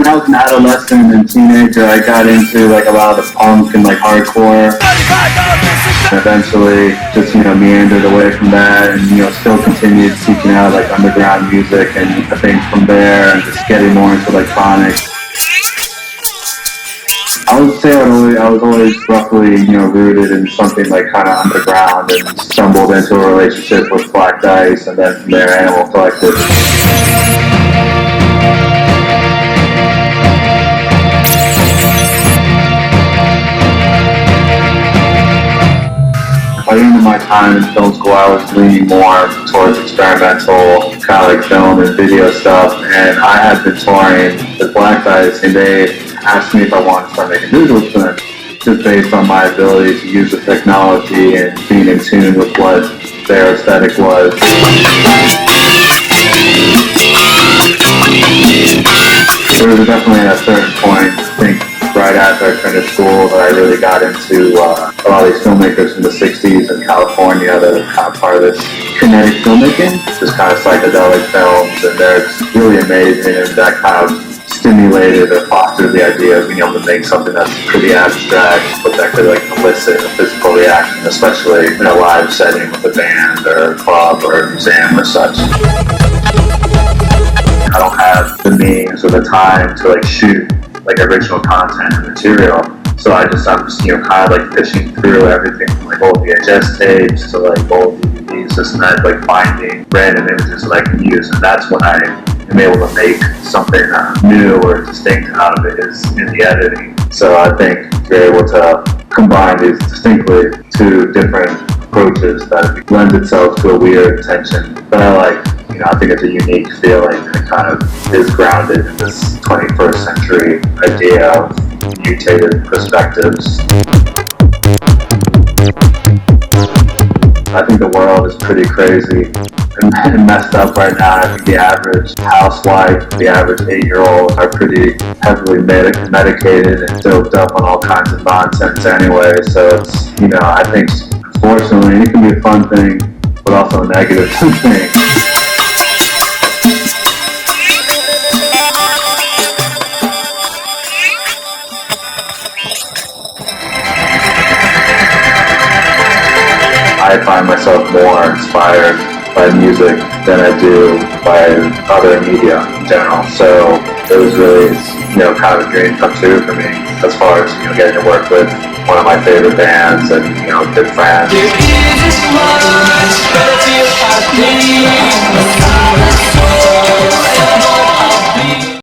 when I was an adolescent and teenager, I got into like a lot of the punk and like hardcore. And eventually just, meandered away from that and, still continued seeking out like underground music, and I think from there and just getting more into electronics. I would say I was always roughly, rooted in something like kind of underground, and stumbled into a relationship with Black Dice, and then from there Animal Collective. By the end of my time in film school, I was leaning more towards experimental kind of like film and video stuff, and I had been touring with Black Dice, and they asked me if I wanted to start making visual films, just based on my ability to use the technology and being in tune with what their aesthetic was. There was definitely a certain point, I think, right after I finished school, that I really got into a lot of these filmmakers from the 60s in California that are kind of part of this kinetic filmmaking, just kind of psychedelic films, and they're just really amazing, and that kind of stimulated or fostered the idea of being able to make something that's pretty abstract, but that could like elicit a physical reaction, especially in a live setting with a band or a club or a museum or such. I don't have the means or the time to like shoot like original content and material, so I'm just kind of like fishing through everything from like old VHS tapes to like old DVDs, just that, like finding random images that I can use, and that's when I am able to make something new or distinct out of it, is in the editing. So I think you're able to combine these distinctly two different approaches that lends itself to a weird tension, but I like. I think it's a unique feeling, and it kind of is grounded in this 21st century idea of mutated perspectives. I think the world is pretty crazy and messed up right now. I think the average housewife, the average 8-year-old are pretty heavily medicated and doped up on all kinds of nonsense anyway. So it's, I think, unfortunately, it can be a fun thing, but also a negative thing. I find myself more inspired by music than I do by other media in general. So it was really, kind of a dream come true for me, as far as, getting to work with one of my favorite bands and, good friends.